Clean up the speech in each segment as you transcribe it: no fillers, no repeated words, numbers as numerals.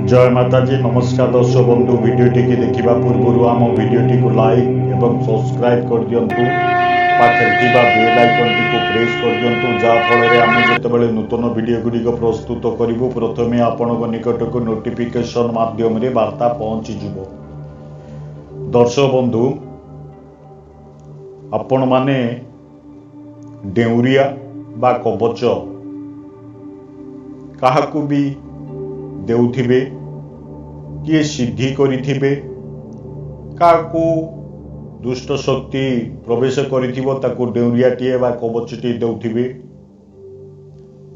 जय माता जी नमस्कार दर्शक बंधु वीडियोटी की देखा पूर्व आम वीडियोटी को लाइक एवं सब्सक्राइब कर दिंतु पाखे बेल आइकन टी प्रेस कर दिंतु जहाँफल आम जितेबाला नूतन वीडियो गुड़िक प्रस्तुत करूँ प्रथमे आपण निकट को नोटिफिकेशन माध्यम वार्ता पहुँचीज। दर्शक बंधु आपण माने डेउरिया बा कवच काहाकू भी देउथिबे किए सिद्धि करिथिबे काकू दुष्ट शक्ति प्रवेश करिथिबो ताकू डेउरियाटीए बा कवचटी देउथिबे।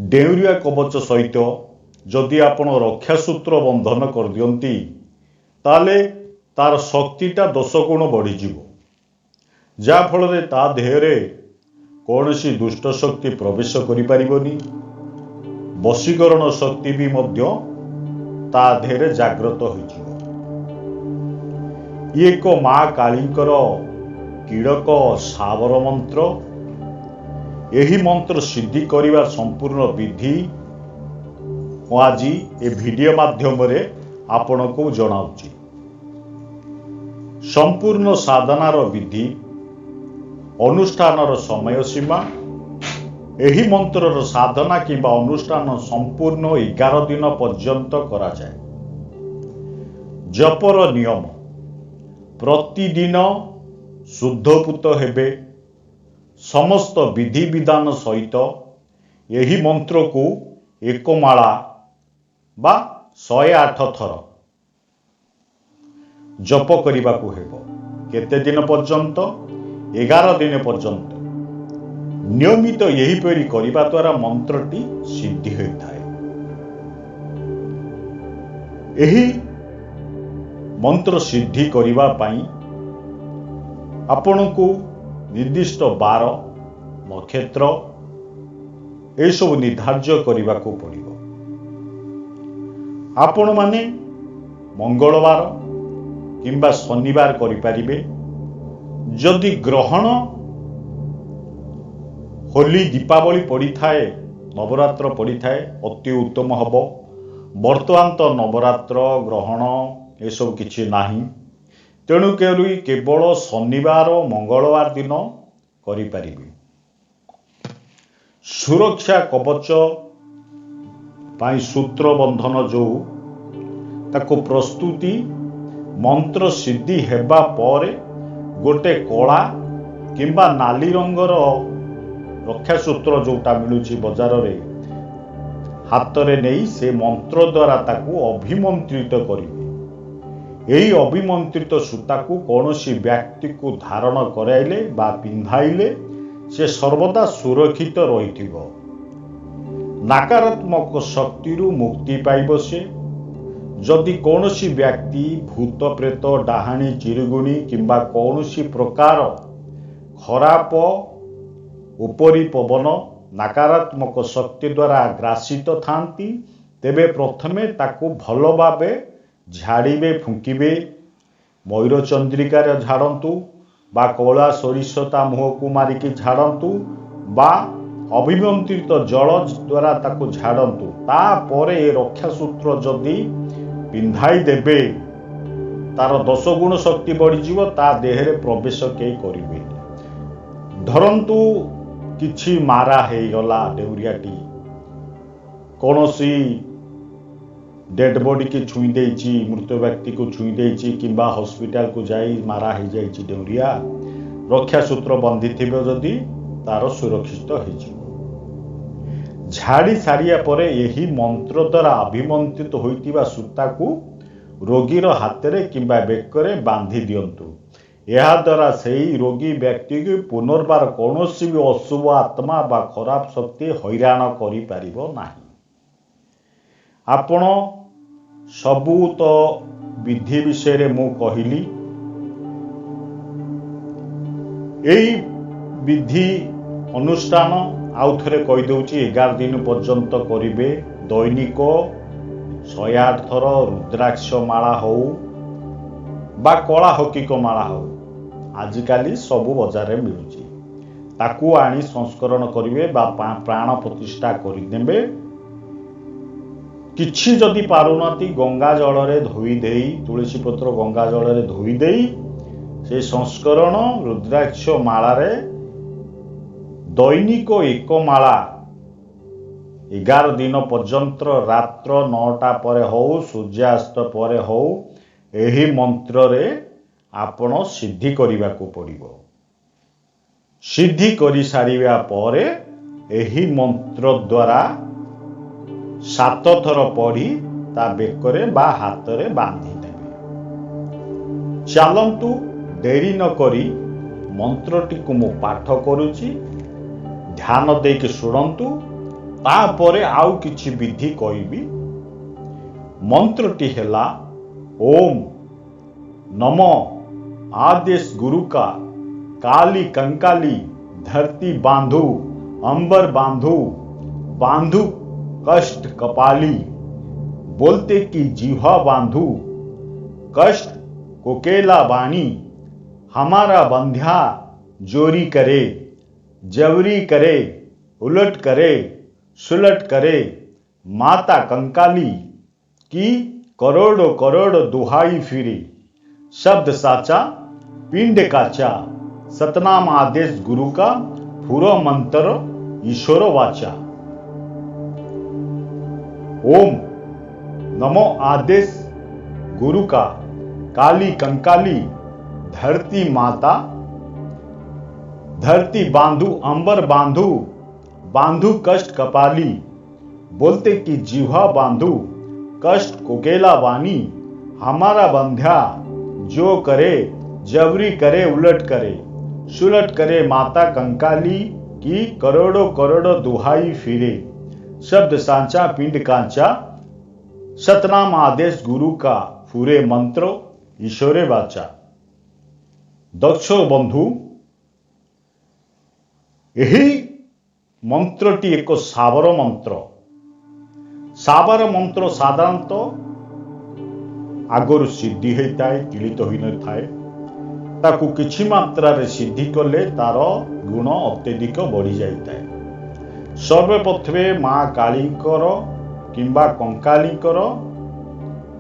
डेउरिया कवच सहित जदि आपण रक्षा सूत्र बंधन कर दियंती ताले तार शक्तिटा 10 गुण बढ़ी जीवो जा फल रे ता देहरे कौनसी दुष्ट शक्ति प्रवेश करि परिबोनी। वशीकरण शक्ति भी मध्य ता देहरे जाग्रत हो। एक माँ कालींकर कीड़क सावर मंत्र यही मंत्र सिद्धि करिवा संपूर्ण विधि आज ए वीडियो माध्यम रे आपण को जणाउची। संपूर्ण साधनार विधि अनुष्ठानर समय सीमा एही मंत्रर साधना किंबा अनुष्ठान संपूर्ण 11 दिन पर्यंत करा जाए। जपर नियम प्रतिदिन शुद्धपूत हेबे समस्त विधि विधान सहित यही मंत्र को एक माला बा 108 थर जप करिबा को हेबो। केते दिन पर्यंत 11 दिन पर्यंत नियमित यही परी करिबा द्वारा मंत्रटी सिद्धि होता है। यही मंत्र सिद्धि करिबा पाई आपण को निर्दिष्ट बार नक्षत्र ए सब निर्धार्य करिबा को पड़िबो। आपण माने मंगलवार किंबा शनिवार करि परिबे। जदि ग्रहण होली दीपावली पड़ी थाए नवरात्र पड़ी थाए अति उत्तम हब। वर्तमान तो नवरात्र ग्रहण ये सब किछि नाही तेणु केवल शनिवार और मंगलवार दिन करि परिबे। सुरक्षा कवच पाई सूत्र बंधन जो ताको प्रस्तुति मंत्र सिद्धि हेबा परे गोटे कला किंबा नाली रंगर रक्षा सूत्र जोटा मिलुची बाजार रे हाथ रे नहीं से मंत्र द्वारा ताकू अभिमंत्रित करिवे। एही अभिमंत्रित सूता को कौनसी व्यक्ति को धारण कराइले बा पिंधाइले से सर्वदा सुरक्षित रहिथिबो। नकारात्मक शक्ति रु मुक्ति पाइबो से। जदि कौनसी व्यक्ति भूत प्रेत डाहाणी चिरगुणी किंबा कौनसी प्रकार खराब उपरी पवन नकारात्मक शक्ति द्वारा ग्रासित थांती तेबे प्रथमे ताकू भल भावे झाड़ीबे फुंकिबे। मयूर चंद्रिकार झाड़ंतु बा कला सोरिषता मुह को मारिकी झाड़ंतु बा अभिमंत्रित जल द्वारा ताकू झाड़ंतु। तापरे ए रक्षा सूत्र जदि पिंधाई देबे तार 10 गुण शक्ति बढ़ी जीवो। ता देहरे प्रवेश के करिवे। धरंतु किछि मारा हे गला डेउरियाटी कौनसी डेड बॉडी की छुई देछि मृत व्यक्ति को छुई देछि किंबा हॉस्पिटल को जाई मारा हे जाइछि डेउरिया रक्षा सूत्र बंधी थिबे जदि तार सुरक्षित हे जिवो। झाड़ी सारिया परे यही मंत्र द्वारा अभिमंत्रित होइतिबा सूता को रोगीर हाथ किंबा बेकरे बांधी दियंतु। यह द्वारा सही रोगी व्यक्ति को पुनर्बार कौनसी भी अशुभ आत्मा बा खराब शक्ति हैरान करि परिबो नाही। आपण सबू तो विधि विषय रे मु कहिली। एई विधि अनुष्ठान आउ थरे कहि दउची 11 दिन पर्यंत करिवे। दैनिक 108 थर रुद्राक्ष माला हो बा कला हकीक माला हो आजिकाली सबू बजार में मिलुची ताकू आनी संस्करण करिवे बा प्राण प्रतिष्ठा करिदेबे। କିଛି ଯଦି ପାରୁନାହାନ୍ତି ଗଙ୍ଗା ଜଳରେ ଧୋଇ ଦେଇ ତୁଳସୀ ପତ୍ର ଗଙ୍ଗା ଜଳରେ ଧୋଇ ଦେଇ ସେ ସଂସ୍କରଣ ରୁଦ୍ରାକ୍ଷ ମାଳାରେ ଦୈନିକ ଏକ ମାଳା 11 ଦିନ ପର୍ଯ୍ୟନ୍ତ ରାତ୍ର 9ଟା ପରେ ହଉ ସୂର୍ଯ୍ୟାସ୍ତ ପରେ ହଉ ଏହି ମନ୍ତ୍ରରେ ଆପଣ ସିଦ୍ଧି କରିବାକୁ ପଡ଼ିବ। ସିଦ୍ଧି କରିସାରିବା ପରେ ଏହି ମନ୍ତ୍ର ଦ୍ୱାରା 7 ଥର ପଢ଼ି ତା ବେକରେ ବା ହାତରେ ବାନ୍ଧି ଦେବେ। ଚାଲନ୍ତୁ ଡେରି ନ କରି ମନ୍ତ୍ରଟିକୁ ମୁଁ ପାଠ କରୁଛି, ଧ୍ୟାନ ଦେଇକି ଶୁଣନ୍ତୁ। ତାପରେ ଆଉ କିଛି ବିଧି କହିବି। ମନ୍ତ୍ରଟି ହେଲା ଓମ୍ ନମୋ आदेश गुरु का काली कंकाली धरती बांधु अंबर बांधु बांधु कष्ट कपाली बोलते कि जीवा बांधु कष्ट कोकेला बानी हमारा बंध्या जोरी करे जवरी करे उलट करे सुलट करे माता कंकाली की करोड़ों करोड़ दुहाई फिरी शब्द साचा पिंड काचा सतनाम आदेश गुरु का पूरा मंत्र ईश्वर वाचा। ओम नमो आदेश गुरु का काली कंकाली धरती माता धरती बांधु अंबर बांधु बांधु कष्ट कपाली बोलते कि जीवा बांधु कष्ट कोकेला वानी हमारा बंध्या जो करे जबरी करे उलट करे सुलट करे माता कंकाली की करोड़ों करोड़ों दुहाई फिरे शब्द सांचा पिंड कांचा सतनाम आदेश गुरु का पूरे मंत्र ईश्वरे वाचा। दक्ष बंधु यही मंत्रटी एक साबर मंत्र। साबर मंत्र साधारणतः आगरू सिद्धि होता है पीड़ित हो न थाए ताकू किछि मात्रा रे सिद्धि कले तार गुण अत्यधिक बढ़ी जाता है। सर्वप्रथमे माँ कालीकर किंबा कंकालीकर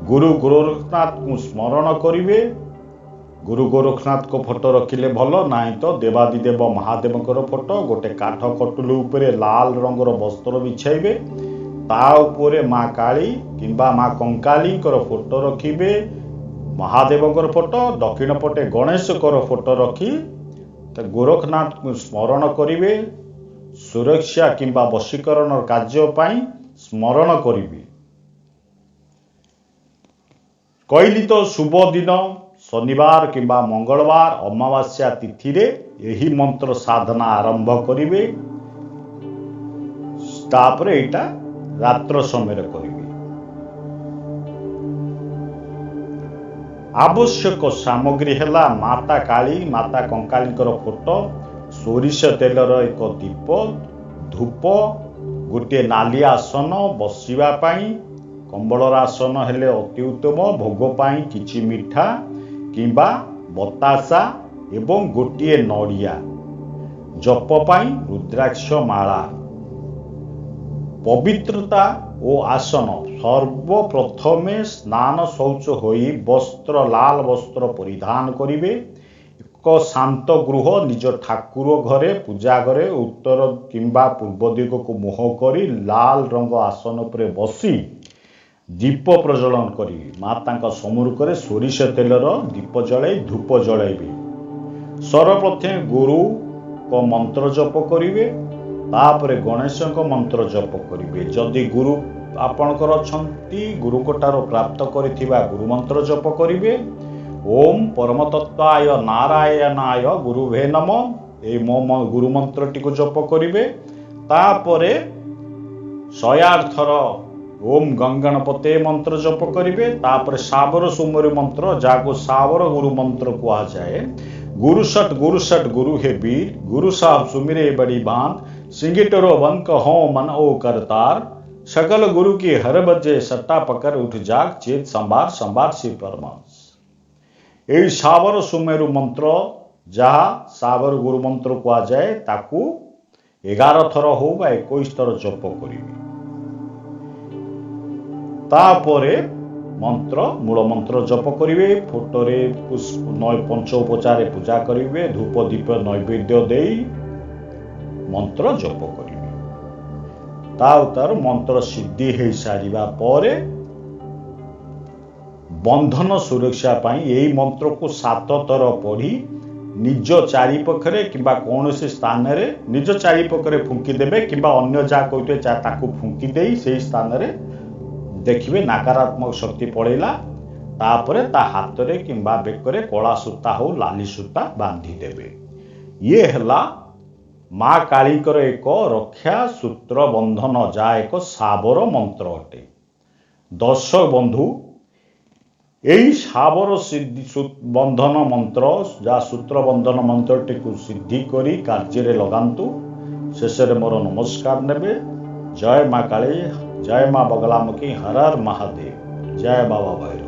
गुरु गोरखनाथ को स्मरण करिवे। गुरु गोरखनाथ को फोटो रखिले भल नाई तो देवादिदेव महादेवकर फोटो गोटे काठ कटुलू उपरे लाल रंगर वस्त्र बिछाइबे ता उपरे माँ काली किंबा माँ कंकाली फोटो रखिबे। महादेवकर फोटो दक्षिण पटे गणेशकर फोटो रखी गोरखनाथ को स्मरण करिवे। सुरक्षा किंबा वशीकरण कार्य पाई स्मरण करिवे। कहली तो शुभ दिन शनिवार किंबा मंगलवार अमावास्या तिथि रे यही मंत्र साधना आरंभ करिवे। तापरे एटा रात्र समय करिवे। आवश्यक सामग्री हैला माता काली माता कंकालीकर फोटो सोरिष तेलर एक दीप धूप गोटे नाली आसन बसिबा पाई कंबलर आसन हेले अति उत्तम। भोग पाई किछि मिठा किंबा बतासा एवं गोटे नड़िया जप पाई रुद्राक्ष माला। पवित्रता और आसन सर्वप्रथमे स्नान शौच होई वस्त्र लाल वस्त्र परिधान करिवे। एक शांत गृह निज ठाकुर घरे पूजा घरे उत्तर किंबा पूर्व दिग को मुह करी लाल रंग आसन उपरे बसी दीप प्रज्वलन करी माता सम्मुख सोरिष तेलर दीप जलाई धूप जलाइबे। सर्वप्रथमे गुरु को मंत्र जप करिवे तापरे गणेश को मंत्र जप करिवे। जदि गुरु आपणकर अछंती गुरु कोठारो प्राप्त करिथिबा गुरु मंत्र जप करिवे। ओम परम तत्वाय नारायणाय गुरुवे नमः ए मो गुरु मंत्रटी को जप करिवे। तापरे 108 थर ओम गंगणपते मंत्र जप करिवे। तापरे साबर सुमरि मंत्र जाको साबर गुरु मंत्र कुआ जाए। गुरु सट गुरु हे वीर गुरु साहब सुमिरे बड़ी बांध सिंगिटरो वंक हो मन ओ करतार सकल गुरु की हर बजे सट्टा पकड़ उठ जाग चेत संभार संभार श्री परमांश। यही साबर सुमेरु मंत्र जहा साबर गुरु मंत्र कुआ जाए ताकू 11 थर हो बा 21 थर जप करिवे। तापरे मंत्र मूल मंत्र जप करिवे, फोटोरे पंचोपचारे पूजा करिवे, धूप दीप नैवेद्य देई मंत्र जप करिवे। तार मंत्र सिद्धि हो सारिबा परे बंधन सुरक्षा पाई यही मंत्र को 7 थर पढ़ी निज चारिपखरे किंबा कौन से स्थान रे निज चारिपखरे फुंकी देबे किंबा अन्य जा कहते ताकू फुंकी देई से स्थान रे देखिए नकारात्मक शक्ति पड़ेला। तापरे ता हाथ रे किंबा बेकरे कला सूता हो लाली सूता बांधी देबे। ये हला माँ कालीकर एक रक्षा सूत्र बंधन जा एक साबर मंत्र अटे। दर्शक बंधु यही साबर सिद्धि बंधन मंत्र जा सूत्र बंधन मंत्रटी को सिद्धि करी कार्य लगातु। शेष मोर नमस्कार नेबे। जय माँ काली, जय माँ बगलामुखी, हर हर महादेव, जय बाबा भैरव।